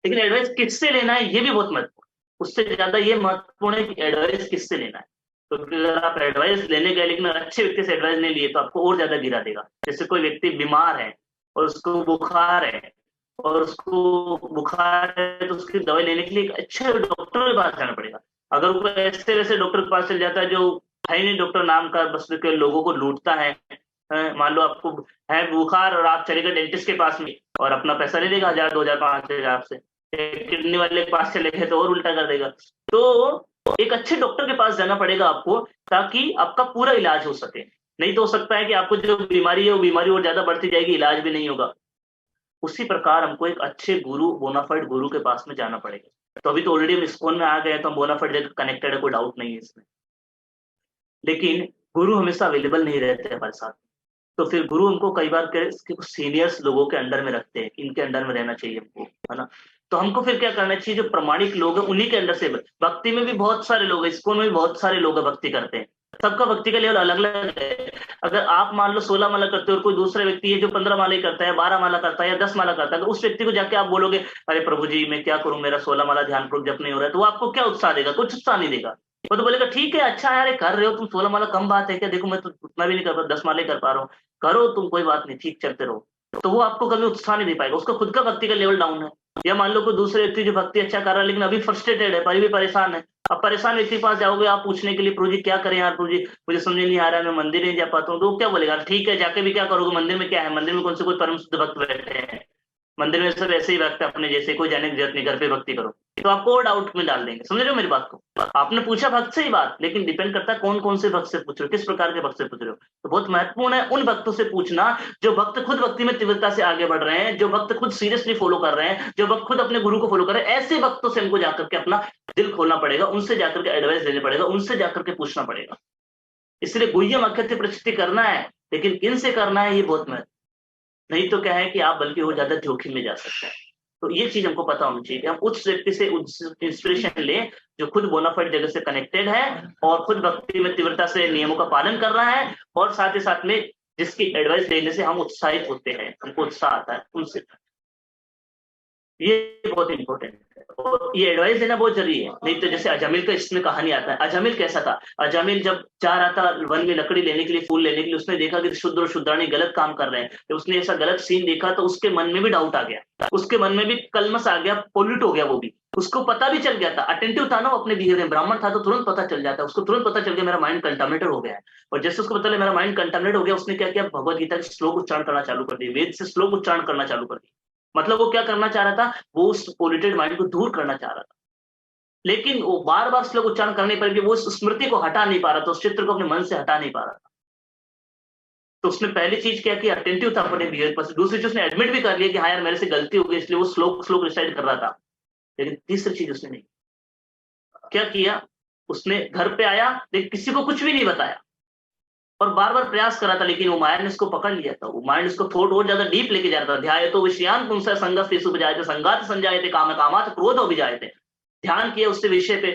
लेकिन एडवाइस किससे लेना है ये भी बहुत महत्वपूर्ण। उससे ज्यादा ये महत्वपूर्ण है कि एडवाइस किससे लेना है। तो अगर आप एडवाइस लेने गए लेकिन अच्छे व्यक्ति से एडवाइस नहीं लिए तो आपको और ज्यादा गिरा देगा। जैसे कोई व्यक्ति बीमार है और उसको बुखार है, और उसको बुखार है तो उसकी दवाई लेने के लिए एक अच्छे डॉक्टर के पास जाना पड़ेगा। अगर वो ऐसे वैसे डॉक्टर के पास चल जाता है जो है ही नहीं डॉक्टर नाम का, बस के लोगों को लूटता है, मान लो आपको है बुखार और आप चले गए डेंटिस्ट के पास में और अपना पैसा ले लेगा 1000, 2000, 5000 आपसे, किडनी वाले के पास चले गए तो और उल्टा कर देगा। तो एक अच्छे डॉक्टर के पास जाना पड़ेगा आपको, ताकि आपका पूरा इलाज हो सके। नहीं तो हो सकता है कि आपको जो बीमारी है वो बीमारी और ज्यादा बढ़ती जाएगी, इलाज भी नहीं होगा। उसी प्रकार हमको एक अच्छे गुरु, बोनाफाइड गुरु के पास में जाना पड़ेगा। तो अभी तो ऑलरेडी हम इस्कॉन में आ गए तो हम बोनाफाइड जगह कनेक्टेड है, कोई डाउट नहीं है इसमें। लेकिन गुरु हमेशा अवेलेबल नहीं रहते हमारे साथ। तो फिर गुरु हमको कई बार कुछ सीनियर्स लोगों के अंडर में रखते हैं, इनके अंडर में रहना चाहिए हमको, है ना। तो हमको फिर क्या करना चाहिए, जो प्रमाणिक लोग हैं उन्हीं के अंडर से। भक्ति में भी बहुत सारे लोग हैं, इस्कॉन में भी बहुत सारे लोग भक्ति करते हैं, सबका भक्ति का लेवल अलग अलग है। अगर आप मान लो 16 माला करते हो और कोई दूसरा व्यक्ति है जो 15 माला ही करता है, 12 माला करता है या 10 माला करता है, तो उस व्यक्ति को जाके आप बोलोगे अरे प्रभु जी मैं क्या करूं, मेरा 16 माला ध्यान पूर्वक जप नहीं हो रहा है, तो वो आपको क्या उत्साह देगा? कुछ उत्साह नहीं देगा। वो तो बोलेगा ठीक है अच्छा यार कर रहे हो तुम, 16 माला कम बात है क्या, देखो मैं तो उतना भी नहीं कर पा, 10 माला ही कर पा रहा हूँ, करो तुम, कोई बात नहीं, ठीक चलते रहो। तो वो आपको कभी उत्साह नहीं दे पाएगा, उसका खुद का भक्ति का लेवल डाउन है। या मान लो कोई दूसरे व्यक्ति जो भक्ति अच्छा कर रहा है लेकिन अभी फ्रस्ट्रेटेड है, अभी भी परेशान है। अब परेशान व्यक्ति के पास जाओगे आप पूछने के लिए प्रभु जी क्या करें यार, प्रभु जी मुझे समझ नहीं आ रहा है, मैं मंदिर नहीं जा पाता हूँ, तो क्या बोलेगा ठीक है जाके भी क्या करोगे, मंदिर में क्या है, मंदिर में कौन से कोई परम शुद्ध भक्त बैठे हैं, मंदिर में सब ऐसे ही भक्त अपने जैसे, कोई जाने की जरूरत नहीं, घर पे भक्ति करो। तो आपको और डाउट में डाल देंगे, समझ रहे हो मेरी बात को। आपने पूछा भक्त से ही बात, लेकिन डिपेंड करता है कौन कौन से भक्त से पूछ रहे हो, किस प्रकार के भक्त से पूछ रहे हो। तो बहुत महत्वपूर्ण है उन भक्तों से पूछना जो भक्त खुद भक्ति में तीव्रता से आगे बढ़ रहे हैं, जो भक्त खुद सीरियसली फॉलो कर रहे हैं, जो भक्त खुद अपने गुरु को फॉलो कर रहे हैं। ऐसे भक्तों से हमको जाकर के अपना दिल खोलना पड़ेगा, उनसे जाकर के एडवाइस लेने पड़ेगा, उनसे जाकर के पूछना पड़ेगा। इसलिए गुह्यम अख्यत्य प्रचिति करना है, लेकिन किन से करना है ये बहुत महत्व। नहीं तो क्या है कि आप बल्कि वो ज्यादा जोखिम में जा सकते हैं। तो ये चीज हमको पता होनी चाहिए कि हम उस व्यक्ति से इंस्पिरेशन ले जो खुद बोनाफाइड जगह से कनेक्टेड है और खुद भक्ति में तीव्रता से नियमों का पालन कर रहा है, और साथ ही साथ में जिसकी एडवाइस लेने से हम उत्साहित होते हैं, हमको उत्साह आता है उनसे। ये बहुत इंपॉर्टेंट है और ये एडवाइस देना बहुत जरूरी है। नहीं तो जैसे अजामिल का इसमें कहानी आता है, अजामिल कैसा था, अजामिल जब जा रहा था वन में लकड़ी लेने के लिए, फूल लेने के लिए, उसने देखा कि शुद्र और शुद्राणी गलत काम कर रहे हैं। तो उसने ऐसा गलत सीन देखा तो उसके मन में भी डाउट आ गया, उसके मन में भी कलमस आ गया, पोल्यूट हो गया वो भी। उसको पता भी चल गया था, अटेंटिव था ना वो अपने बिहेवियर में, ब्राह्मण था तो तुरंत पता चल जाता है उसको, तुरंत पता चल गया मेरा माइंड कंटामिनेटेड हो गया है। और जैसे उसको पता चला मेरा माइंड कंटामिनेट हो गया, उसने क्या किया, भगवत गीता के श्लोक उच्चारण करना चालू कर दिया, वेद से श्लोक उच्चारण करना चालू कर दिया। मतलब वो क्या करना चाह रहा था, वो उस पोल्यूटेड माइंड को दूर करना चाह रहा था। लेकिन वो बार बार श्लोक उच्चारण करने पर भी वो उस स्मृति को हटा नहीं पा रहा था, उस चित्र को अपने मन से हटा नहीं पा रहा था। तो उसने पहली चीज क्या की, अटेंटिव था अपने बिहेवियर पर। दूसरी चीज उसने एडमिट भी कर लिया कि हाँ यार मेरे से गलती हो गई, इसलिए वो श्लोक श्लोक रिसाइट कर रहा था। लेकिन तीसरी चीज उसने नहीं, क्या किया, उसने घर पे आया लेकिन किसी को कुछ भी नहीं बताया और बार बार प्रयास कर रहा था, लेकिन वो माया ने उसको पकड़ लिया था। वो माइंड उसको थोड़ा और ज्यादा डीप लेके जा रहा था। ध्याय तो विषयान पुंसा संगस्तेषु उपजायते संगात संजायते काम कामात क्रोध अभिजायते। ध्यान किया उससे विषय पे,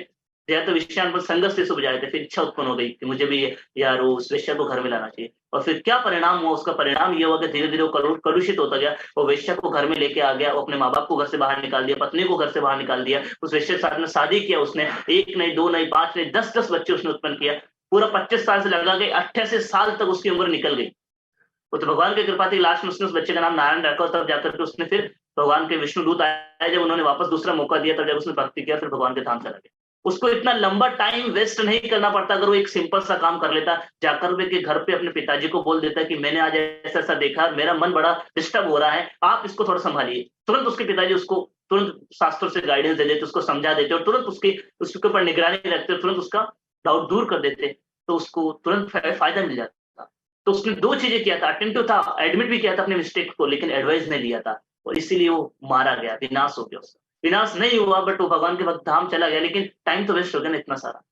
ध्यान तो विषयान पर संगस्तेषु उपजायते, फिर इच्छा उत्पन्न हो गई कि मुझे भी यार वो उस वेश्या को घर में लाना चाहिए। और फिर क्या परिणाम हुआ, उसका परिणाम ये हुआ कि धीरे धीरे वो कलुषित होता गया। वो वेश्या को घर में लेके आ गया, वो अपने माँ बाप को घर से बाहर निकाल दिया, पत्नी को घर से बाहर निकाल दिया, उस वेश्या के साथ में शादी किया उसने, 1 नहीं 2 नहीं 5 नहीं 10 बच्चे उसने उत्पन्न किया। पूरा 25 साल से लगा गई, 88 साल तक उसकी उम्र निकल गई। वो तो भगवान की कृपा थी, लास्ट में उसने उस बच्चे का नाम नारायण रखा, तब जाकर के उसने फिर भगवान के विष्णु दूत आए, जब उन्होंने वापस दूसरा मौका दिया तब जब उसने भक्ति किया, फिर भगवान के धाम चला गया। उसको इतना लंबा टाइम वेस्ट नहीं करना पड़ता अगर वो एक सिंपल सा काम कर लेता, जाकर के घर पे अपने पिताजी को बोल देता कि मैंने आज ऐसा ऐसा देखा, मेरा मन बड़ा डिस्टर्ब हो रहा है, आप इसको थोड़ा संभालिए। तुरंत उसके पिताजी उसको तुरंत शास्त्रों से गाइडेंस दे देते, उसको समझा देते और तुरंत उसके ऊपर निगरानी रखते, तुरंत उसका डाउट दूर कर देते, तो उसको तुरंत फायदा मिल जाता। तो उसने 2 चीजें किया था, अटेंटिव था, एडमिट भी किया था अपने मिस्टेक को, लेकिन एडवाइस नहीं लिया था और इसीलिए वो मारा गया, विनाश हो गया उसका। विनाश नहीं हुआ बट वो भगवान के भक्त धाम चला गया, लेकिन टाइम तो वेस्ट हो गया ना इतना सारा।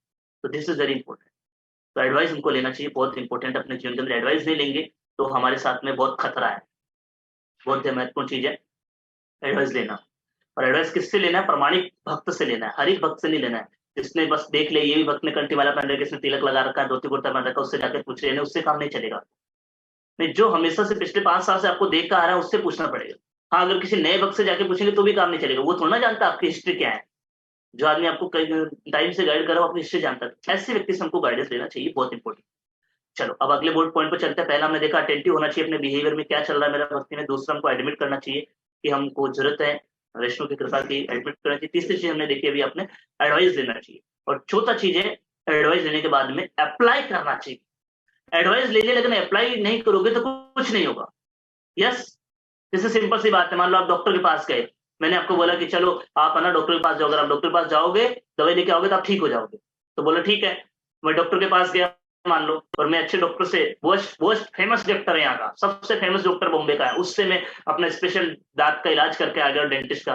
तो दिस इज वेरी इंपॉर्टेंट। तो एडवाइस हमको लेना चाहिए, बहुत इंपॉर्टेंट। अपने जीवन के अंदर एडवाइस नहीं लेंगे तो हमारे साथ में बहुत खतरा है, बहुत महत्वपूर्ण चीज है एडवाइस लेना। और एडवाइस किससे लेना है, प्रमाणिक भक्त से लेना है, हर एक भक्त से नहीं लेना है। जिसने बस देख ले ये भी भक्त ने कंठी माला पहन रखा, इसने तिलक लगा रखा है, धोती कुर्ता पहन रखा, उससे जाकर पूछ रहे हैं, उससे काम नहीं चलेगा। नहीं, जो हमेशा से पिछले 5 साल से आपको देख कर आ रहा है उससे पूछना पड़ेगा। हाँ, अगर किसी नए भक्त से जाके पूछेंगे तो भी काम नहीं चलेगा, वो थोड़ा ना जानता आपकी हिस्ट्री क्या है। जो आदमी आपको कई टाइम से गाइड कर रहा हो, आपको हिस्ट्री जानता है, ऐसे व्यक्ति से हमको गाइडेंस लेना चाहिए, बहुत इंपॉर्टेंट। चलो अब अगले बोर्ड पॉइंट पर चलते हैं। पहला हमने देखा अटेंटिव होना चाहिए अपने बिहेवियर में, क्या चल रहा है मेरा भक्ति में। दूसरा हमको एडमिट करना चाहिए कि हमको जरूरत है वैष्णव की कृपा की, एडमिट करना चाहिए। तीसरी चीज हमने देखी अभी आपने, एडवाइस लेना चाहिए। और चौथा चीज है एडवाइस लेने के बाद में अप्लाई करना चाहिए। एडवाइस ले लिया लेकिन अप्लाई नहीं करोगे तो कुछ नहीं होगा। यस, जैसे सिंपल सी बात है, मान लो आप डॉक्टर के पास गए, मैंने आपको बोला कि चलो आप है ना डॉक्टर के पास जाओ, अगर आप डॉक्टर के पास जाओगे दवाई लेके आओगे तो आप ठीक हो जाओगे। तो बोला ठीक है, मैं डॉक्टर के पास गया मान लो, और मैं अच्छे डॉक्टर से, वो फेमस डॉक्टर है यहाँ का, सबसे फेमस डॉक्टर बॉम्बे का है, उससे मैं अपना स्पेशल दांत का इलाज करके आ गया, डेंटिस्ट का,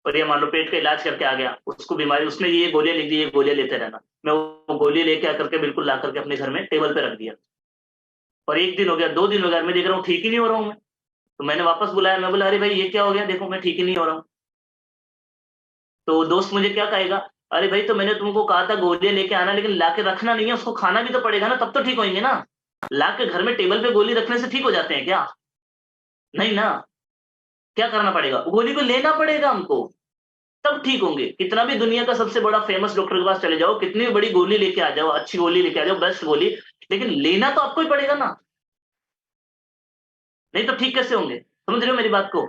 और ये मान लो पेट का इलाज करके आ गया, उसको बीमारी, उसने ये गोलियां लिख दी, ये गोलियां लेते रहना। मैं वो गोली लेके आकर के बिल्कुल ला करके अपने घर में टेबल पे रख दिया, और 1 दिन हो गया, 2 दिन हो गया, मैं देख रहा हूँ ठीक ही नहीं हो रहा हूँ मैं। तो मैंने वापस बुलाया, मैं बोला अरे भाई ये क्या हो गया, देखो मैं ठीक ही नहीं हो रहा हूँ। तो दोस्त मुझे क्या कहेगा, अरे भाई तो मैंने तुमको कहा था गोलियां लेके आना, लेकिन लाके रखना नहीं है, उसको खाना भी तो पड़ेगा ना, तब तो ठीक होंगे ना। लाके घर में टेबल पे गोली रखने से ठीक हो जाते हैं क्या? नहीं ना। क्या करना पड़ेगा, गोली को लेना पड़ेगा हमको, तब ठीक होंगे। कितना भी दुनिया का सबसे बड़ा फेमस डॉक्टर के पास चले जाओ, कितनी भी बड़ी गोली लेके आ जाओ, अच्छी गोली लेके आ जाओ, बेस्ट गोली, लेकिन लेना तो आपको ही पड़ेगा ना, नहीं तो ठीक कैसे होंगे? समझ रहे हो मेरी बात को?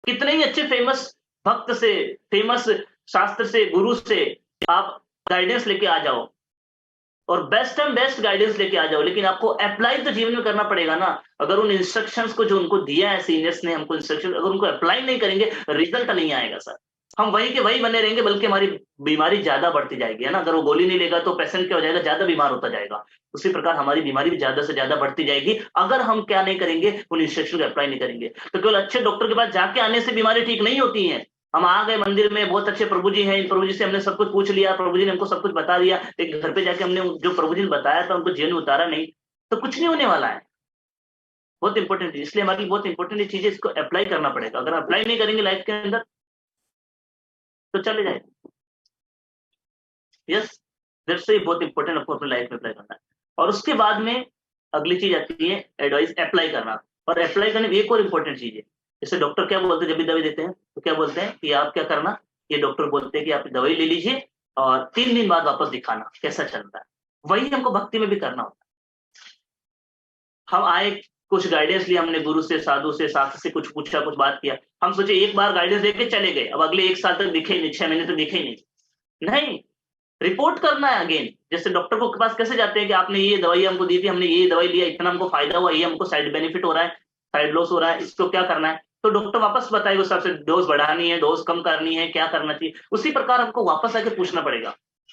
कितने ही अच्छे फेमस भक्त से, फेमस शास्त्र से, गुरु से आप गाइडेंस लेके आ जाओ, और बेस्ट एंड बेस्ट गाइडेंस लेके आ जाओ, लेकिन आपको अप्लाई तो जीवन में करना पड़ेगा ना। अगर उन इंस्ट्रक्शंस को जो उनको दिया है सीनियर्स ने हमको इंस्ट्रक्शन, अगर उनको अप्लाई नहीं करेंगे, रिजल्ट नहीं आएगा सर। हम वही के वही बने रहेंगे, बल्कि हमारी बीमारी ज्यादा बढ़ती जाएगी, है ना। अगर वो गोली नहीं लेगा तो पेशेंट क्या हो जाएगा, ज्यादा बीमार होता जाएगा। उसी प्रकार हमारी बीमारी भी ज्यादा से ज्यादा बढ़ती जाएगी, अगर हम क्या नहीं करेंगे, उन इंस्ट्रक्शन को अप्लाई नहीं करेंगे। तो केवल अच्छे डॉक्टर के पास जाके आने से बीमारी ठीक नहीं होती है। हम आ गए मंदिर में, बहुत अच्छे प्रभु जी हैं, प्रभु जी से हमने सब कुछ पूछ लिया, प्रभु जी ने हमको सब कुछ बता दिया, लेकिन घर पे जाके हमने जो प्रभु जी ने बताया था उनको जीवन में उतारा नहीं, तो कुछ नहीं होने वाला है। बहुत इंपॉर्टेंट है, इसलिए हमारी बहुत इंपॉर्टेंट चीज है, इसको अप्लाई करना पड़ेगा। अगर अप्लाई नहीं करेंगे लाइफ के अंदर तो चले जाएगा। यस, दैट्स बहुत इंपॉर्टेंट, आपको अपनी लाइफ में अप्लाई करना है। और उसके बाद में अगली चीज आती है एडवाइस अप्लाई करना। और अप्लाई करने में एक और इंपॉर्टेंट चीज है, जैसे डॉक्टर क्या बोलते हैं जब भी दवाई देते हैं, तो क्या बोलते हैं कि आप क्या करना, ये डॉक्टर बोलते हैं कि आप दवाई ले लीजिए और 3 दिन बाद वापस दिखाना कैसा चल रहा है। वही हमको भक्ति में भी करना होता है। हम आए, कुछ गाइडेंस लिया हमने, गुरु से, साधु से, शास्त्र से कुछ पूछा, कुछ बात किया, हम सोचे एक बार गाइडेंस लेके चले गए, अब अगले 1 साल तक दिखे ही नहीं, 6 महीने तक दिखे ही नहीं। रिपोर्ट करना है अगेन। जैसे डॉक्टर को के पास कैसे जाते हैं कि आपने ये दवाई हमको दी थी, हमने ये दवाई लिया, इतना हमको फायदा हुआ, ये हमको साइड बेनिफिट हो रहा है, साइड लॉस हो रहा है, इसको क्या करना है, तो डॉक्टर वापस बताएगा उस हिसाब से, डोज बढ़ानी है, डोज कम करनी है, क्या करना चाहिए। उसी प्रकार हमको वापस आके पूछना पड़ेगा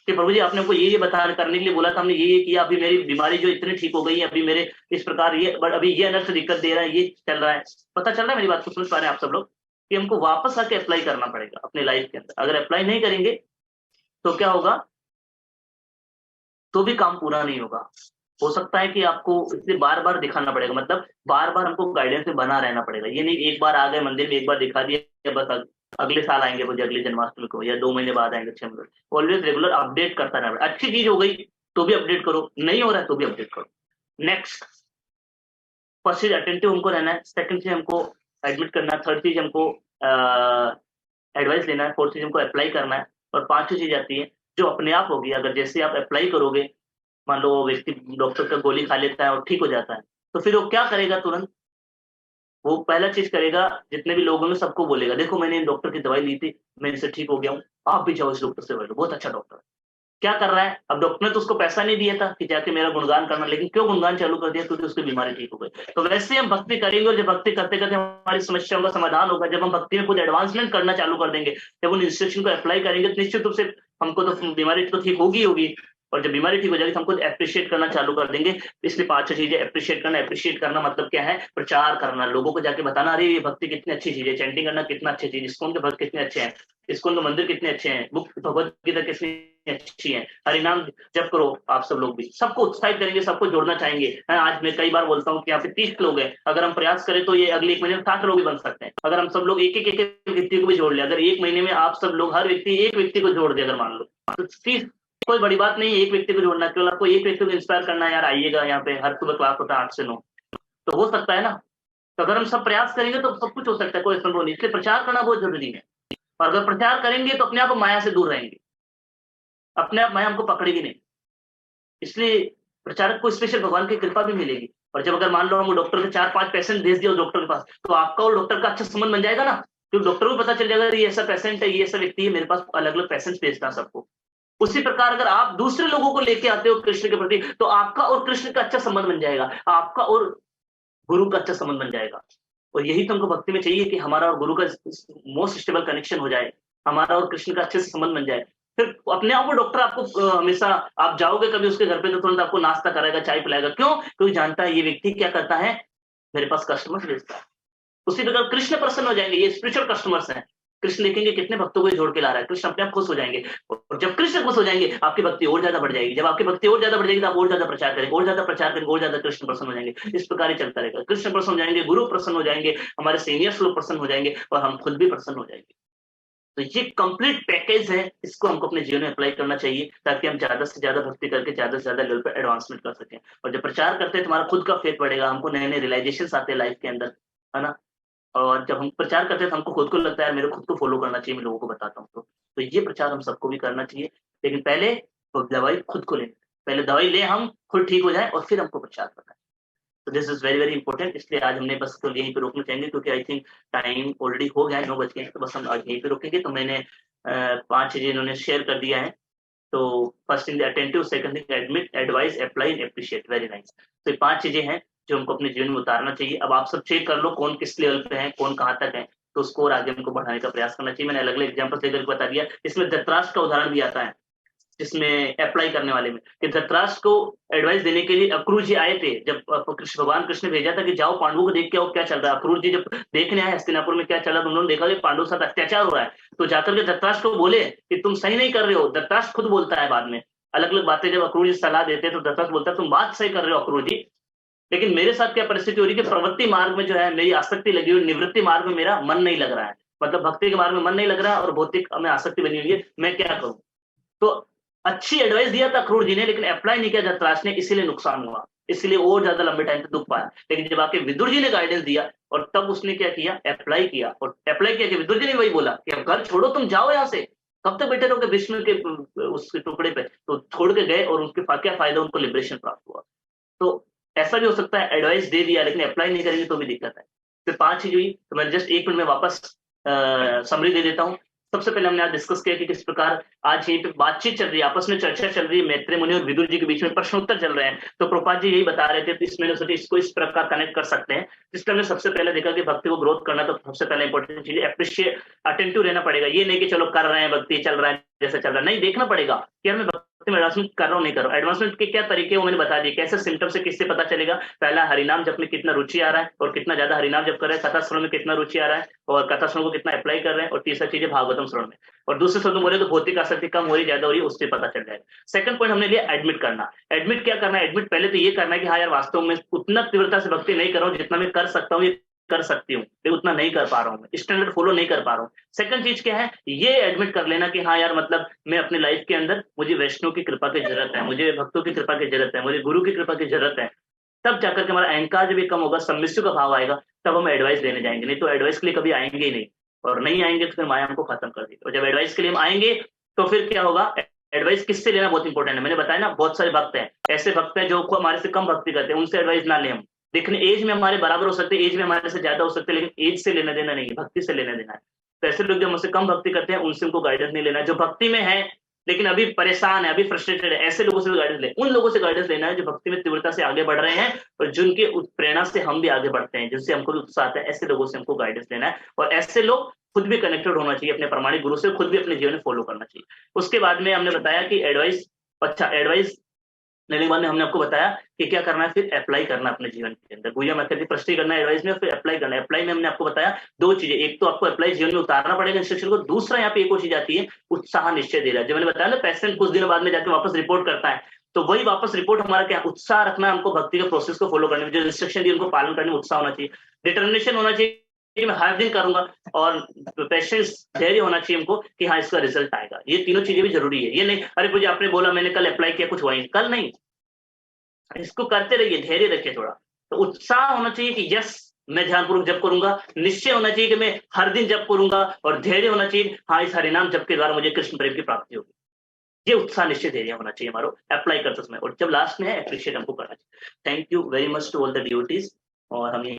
कि प्रभु जी आपने हमको ये बता करने के लिए बोला था, हमने ये किया, अभी मेरी बीमारी जो इतनी ठीक हो गई है, अभी मेरे इस प्रकार ये, बट अभी ये अनर्थ दिक्कत दे रहा है, ये चल रहा है। पता चल रहा है मेरी बात को, समझ पा रहे हैं आप सब लोग कि हमको वापस आके अप्लाई करना पड़ेगा अपने लाइफ के अंदर। अगर अप्लाई नहीं करेंगे तो क्या होगा, तो भी काम पूरा नहीं होगा। हो सकता है कि आपको इसलिए बार बार दिखाना पड़ेगा, मतलब बार बार हमको गाइडेंस में बना रहना पड़ेगा। ये नहीं एक बार आ गए मंदिर में, एक बार दिखा दिया बस, अगले साल आएंगे मुझे, अगले जन्माष्टमी को, या 2 महीने बाद आएंगे, 6 महीने। ऑलवेज रेगुलर अपडेट करता रहना। अच्छी चीज हो गई तो भी अपडेट करो, नहीं हो रहा है तो भी अपडेट करो। नेक्स्ट, फर्स्ट चीज अटेंटिव हमको रहना है, सेकंड चीज हमको एडमिट करना है, थर्ड चीज हमको एडवाइस लेना है, फोर्थ चीज हमको अप्लाई करना है, और पांचवी चीज आती है जो अपने आप होगी। अगर जैसे आप अप्लाई करोगे, मान लो वो व्यक्ति डॉक्टर का गोली खा लेता है और ठीक हो जाता है, तो फिर वो क्या करेगा, तुरंत वो पहला चीज करेगा, जितने भी लोगों में सबको बोलेगा, देखो मैंने इन डॉक्टर की दवाई ली थी, मैं इनसे ठीक हो गया हूँ, आप भी जाओ इस डॉक्टर से, बोलो बहुत अच्छा डॉक्टर है। क्या कर रहा है, अब डॉक्टर ने तो उसको पैसा नहीं दिया था कि जाके मेरा गुणगान करना, लेकिन क्यों गुणगान चालू कर दिया, क्योंकि उसकी बीमारी ठीक हो गई। तो वैसे हम भक्ति करेंगे, और जब भक्ति करते करते हमारी समस्याओं का समाधान होगा, जब हम भक्ति में कुछ एडवांसमेंट करना चालू कर देंगे, जब उन इंस्ट्रक्शन को अप्लाई करेंगे, तो निश्चित रूप से हमको तो बीमारी तो ठीक होगी, और जब बीमारी ठीक हो जाएगी तो हमको अप्रिशिएट करना चालू कर देंगे। इसलिए 5 चीजें, अप्रिशिएट करना मतलब क्या है, प्रचार करना, लोगों को जाके बताना, अरे ये भक्ति कितनी अच्छी चीज है, चैंटिंग करना कितना अच्छी चीज, इस्कॉन के भक्त कितने अच्छे हैं, इस्कॉन के मंदिर कितने अच्छे हैं, बुक भगवत गीता कितनी अच्छी है, हरिनाम जप करो। आप सब लोग भी सबको उत्साहित करेंगे, सबको जोड़ना चाहेंगे। आज मैं कई बार बोलता हूँ कि यहाँ पे 30 लोग हैं, अगर हम प्रयास करें तो ये अगले 1 महीने में 60 लोग भी बन सकते हैं। अगर हम सब लोग एक एक व्यक्ति को भी जोड़ ले, अगर 1 महीने में आप सब लोग हर व्यक्ति एक व्यक्ति को जोड़ दे, अगर मान लो तो 30, कोई बड़ी बात नहीं है एक व्यक्ति को जोड़ना, केवल आपको एक व्यक्ति को इंस्पायर करना है, यार आइएगा यहाँ पे, हर सुबह क्लास होता है 8 से 9, तो हो सकता है ना। तो अगर हम सब प्रयास करेंगे तो सब कुछ हो सकता है, कोई संभव नहीं। इसलिए प्रचार करना बहुत जरूरी है, और अगर प्रचार करेंगे तो अपने आप माया से दूर रहेंगे। अपने आप माया हमको पकड़ेगी नहीं। इसलिए प्रचारक को स्पेशल भगवान की कृपा भी मिलेगी। और जब अगर मान लो हम डॉक्टर के 4-5 पेशेंट भेज दिए उस डॉक्टर के पास, तो आपका और डॉक्टर का अच्छा संबंध बन जाएगा ना, क्योंकि डॉक्टर को पता चल जाएगा ये ऐसा पेशेंट है, ये ऐसा व्यक्ति है, मेरे पास अलग-अलग पेशेंट्स भेजना है सबको। उसी प्रकार अगर आप दूसरे लोगों को लेके आते हो कृष्ण के प्रति, तो आपका और कृष्ण का अच्छा संबंध बन जाएगा, आपका और गुरु का अच्छा संबंध बन जाएगा। और यही तो हमको भक्ति में चाहिए कि हमारा और गुरु का मोस्ट स्टेबल कनेक्शन हो जाए, हमारा और कृष्ण का अच्छे से संबंध बन जाए। फिर अपने आप वो डॉक्टर आपको हमेशा, आप जाओगे कभी उसके घर पे तो तुरंत आपको नाश्ता कराएगा, चाय पिलाएगा। क्यों? क्योंकि जानता है ये व्यक्ति क्या करता है, मेरे पास कस्टमर्स भेजता है। उसी प्रकार कृष्ण प्रसन्न हो जाएंगे, ये स्पिरिचुअल कस्टमर्स हैं। कृष्ण देखेंगे कितने भक्तों को ये जोड़ के ला रहा है, कृष्ण अपने आप खुश हो जाएंगे। और जब कृष्ण खुश हो जाएंगे, आपकी भक्ति और ज्यादा बढ़ जाएगी। जब आपकी भक्ति और ज्यादा बढ़ जाएगी, तो आप और ज्यादा प्रचार करेंगे, और ज्यादा प्रचार करेंगे, और ज्यादा कृष्ण प्रसन्न हो जाएंगे। इस प्रकार ही चलता रहेगा। कृष्ण प्रसन्न हो जाएंगे, गुरु प्रसन्न हो जाएंगे, हमारे सीनियर्स लोग प्रसन्न हो जाएंगे, और हम खुद भी प्रसन्न हो जाएंगे। तो ये कंप्लीट पैकेज है, इसको हमको अपने जीवन में अप्लाई करना चाहिए, ताकि हम ज्यादा से ज्यादा भक्ति करके ज्यादा से ज्यादा लेवल पर एडवांसमेंट कर सकें। और जब प्रचार करते हैं, तुम्हारा खुद का फेथ बढ़ेगा, हमको नए नए रियलाइजेशन आते हैं लाइफ के अंदर, है ना। और जब हम प्रचार करते हैं, तो हमको खुद को लगता है मेरे खुद को फॉलो करना चाहिए, मैं लोगों को बताता हूँ। तो ये प्रचार हम सबको भी करना चाहिए, लेकिन पहले तो दवाई खुद को लेनी, पहले दवाई ले हम, खुद ठीक हो जाए, और फिर हमको प्रचार करना है। तो this is very very important. इसलिए आज हमने बस तो यहीं पे रोकना चाहेंगे, क्योंकि आई थिंक टाइम ऑलरेडी हो गया है, 9 बज गए हैं, तो बस हम आज यहीं पे रोकेंगे। तो मैंने 5 चीजें इन्होंने शेयर कर दिया है। तो first thing attentive, second thing admit, advice, apply and appreciate. Very nice. तो ये 5 चीजें हैं जो हमको अपने जीवन में उतारना चाहिए। अब आप सब चेक कर लो कौन किस लेवल पे है, कौन कहाँ तक है, तो उसको और आगे हमको बढ़ाने का प्रयास करना चाहिए। मैंने अलग अलग एग्जाम्पल लेकर बता दिया। इसमें धृतराष्ट्र का उदाहरण भी आता है, जिसमें अप्लाई करने वाले में, कि धृतराष्ट्र को एडवाइस देने के लिए अक्रूर जी आए थे। जब कृष्ण भगवान कृष्ण ने भेजा था कि जाओ पांडवों को देख के आओ क्या चल रहा है। अक्रूर जी जब देखने आए हस्तिनापुर में क्या चल रहा है, तो उन्होंने देखा कि पांडवों के साथ अत्याचार हो रहा है। तो जाकर के धृतराष्ट्र को बोले कि तुम सही नहीं कर रहे हो। धृतराष्ट्र खुद बोलता है बाद में, अलग अलग बातें जब अक्रूर जी सलाह देते हैं, तो धृतराष्ट्र बोलता है तुम बात सही कर रहे हो अक्रूर जी, लेकिन मेरे साथ क्या परिस्थिति हो रही है कि प्रवृत्ति मार्ग में जो है मेरी आसक्ति लगी हुई, निवृत्ति मार्ग में मेरा मन नहीं लग रहा है। मतलब भक्ति के मार्ग में मन नहीं लग रहा है, और भौतिक में आसक्ति बनी हुई है, मैं क्या करूं। तो अच्छी एडवाइस दिया था क्रूर जी ने, लेकिन अप्लाई नहीं किया धृतराष्ट्र ने, इसीलिए नुकसान हुआ, इसलिए और ज्यादा लंबे टाइम तक दुख पाया। लेकिन जब आके विदुर जी ने गाइडेंस दिया, और तब उसने क्या किया, अप्लाई किया। और अप्लाई किया कि विदुर जी ने वही बोला कि अब घर छोड़ो, तुम जाओ यहाँ से, कब तक बैठे रहोगे भीष्म के उस टुकड़े पे। तो छोड़ के गए, और उनके क्या फायदा, उनको लिबरेशन प्राप्त हुआ। तो ऐसा भी हो सकता है एडवाइस दे दिया, लेकिन अप्लाई नहीं करेंगे तो भी दिक्कत है। फिर 5 चीज हुई, तो मैं जस्ट 1 मिनट में वापस समरी दे देता हूँ। सबसे पहले हमने आज डिस्कस किया कि किस प्रकार आज यहीं पे बातचीत चल रही है, आपस में चर्चा चल रही है, मैत्रेय मुनि और विदुर जी के बीच में प्रश्नोत्तर चल रहे हैं। तो प्रभुपाद जी यही बता रहे थे, तो इसमें सोचे इसको इस प्रकार कनेक्ट कर सकते हैं। जिसमें हमने सबसे पहले देखा कि भक्ति को ग्रोथ करना, तो सबसे पहले इंपॉर्टेंट चीज है अप्रिशिएट, अटेंटिव रहना पड़ेगा। ये नहीं कि चलो कर रहे हैं, भक्ति चल रहा है जैसे चल रहा है, नहीं, देखना पड़ेगा कि यार मैं भक्ति में एडवांसमेंट कर रहा हूँ नहीं कर रहा हूँ। एडवांसमेंट के क्या तरीके वो मैंने बता दिए, कैसे सिम्टम से किससे पता चलेगा। पहला, हरिनाम जप में कितना रुचि आ रहा है, और कितना ज्यादा हरिनाम जप कर रहे हैं। कथा श्रवण में कितना रुचि आ रहा है, और कथा श्रवण को कितना अप्लाई कर रहे हैं। और तीसरा चीज है भागवतम श्रवण में। और दूसरे शब्द बोले तो भौतिक आसक्ति कम हो रही ज्यादा हो रही है, उससे पता चल जाएगा। सेकंड पॉइंट हमने लिया एडमिट करना। एडमिट क्या करना है, एडमिट पहले तो ये करना है कि हाँ यार वास्तव में उतना तीव्रता से भक्ति नहीं कर रहा हूँ जितना मैं कर सकता हूँ, कर सकती हूँ, लेकिन उतना नहीं कर पा रहा हूँ, स्टैंडर्ड फॉलो नहीं कर पा रहा हूँ। सेकंड चीज क्या है, ये एडमिट कर लेना कि हाँ यार मतलब मैं अपनी लाइफ के अंदर, मुझे वैष्णव की कृपा की जरूरत है, मुझे भक्तों की कृपा की जरूरत है, मुझे गुरु की कृपा की जरूरत है। तब जाकर के हमारा अहंकार जब भी कम होगा, सम्मिश्र का भाव आएगा, तब हम एडवाइस देने जाएंगे। नहीं तो एडवाइस के लिए कभी आएंगे ही नहीं, और नहीं आएंगे तो फिर माया हमको खत्म कर देगी। और जब एडवाइस के लिए हम आएंगे, तो फिर क्या होगा, एडवाइस किससे लेना बहुत इंपॉर्टेंट है। मैंने बताया ना, बहुत सारे भक्त हैं, ऐसे भक्त हैं जो हमारे से कम भक्ति करते हैं, उनसे एडवाइस ना लें हम। देखने एज में हमारे बराबर हो सकते हैं, एज में हमारे से ज्यादा हो सकते हैं, लेकिन एज से लेना देना नहीं है, भक्ति से लेना देना है। तो ऐसे लोग जो हमसे कम भक्ति करते हैं, उनसे उनको गाइडेंस नहीं लेना है। जो भक्ति में है लेकिन अभी परेशान है, अभी फ्रस्ट्रेटेड है, ऐसे लोगों से गाइडेंस ले, उन लोगों से गाइडेंस लेना है जो भक्ति में तीव्रता से आगे बढ़ रहे हैं, और जिनके प्रेरणा से हम भी आगे बढ़ते हैं, जिनसे हमको भी उत्साह आता है, ऐसे लोगों से हमको गाइडेंस लेना है। और ऐसे लोग खुद भी कनेक्टेड होना चाहिए अपने प्रमाणिक गुरु से, खुद भी अपने जीवन में फॉलो करना चाहिए। उसके बाद में हमने बताया कि एडवाइस, अच्छा एडवाइस लेने के बाद में हमने आपको बताया कि क्या करना है, फिर अप्लाई करना अपने जीवन के अंदर। गुया मेथड की प्रश्न करना है एडवाइस में, फिर अप्लाई करना है। अप्लाई में हमने आपको बताया 2 चीजें, एक तो आपको अप्लाई जीवन में उतारना पड़ेगा इंस्ट्रक्शन को, दूसरा यहाँ पे एक और चीज आती है, उत्साह निश्चय दे रहा है। जब मैंने बताया ना, पेशेंट कुछ दिनों बाद में जाकर वापस रिपोर्ट करता है, तो वही वापस रिपोर्ट हमारा क्या, उत्साह रखना है हमको भक्ति के प्रोसेस को फॉलो करने में, जो इंस्ट्रक्शन दी उनको पालन करने में उत्साह होना चाहिए, डिटर्मिनेशन होना चाहिए कि मैं हर दिन करूंगा, और पेशेंस, धैर्य होना चाहिए हमको कि हाँ इसका रिजल्ट आएगा। ये तीनों चीजें भी जरूरी है। ये नहीं अरे मुझे आपने बोला मैंने कल अप्लाई किया कुछ हुआ नहीं, कल नहीं, इसको करते रहिए, धैर्य रखिए थोड़ा। तो उत्साह होना चाहिए कि यस मैं ध्यानपूर्वक जप करूंगा, निश्चय होना चाहिए कि मैं हर दिन जप करूंगा, और धैर्य होना चाहिए हाँ इस हरिनाम जप के द्वारा मुझे कृष्ण प्रेम की प्राप्ति होगी। ये उत्साह निश्चित एरिया होना चाहिए हमारो अप्लाई करते समय, और जब लास्ट में है एप्रिशिएट हमको करना चाहिए। Thank you very much to all the duties, और हम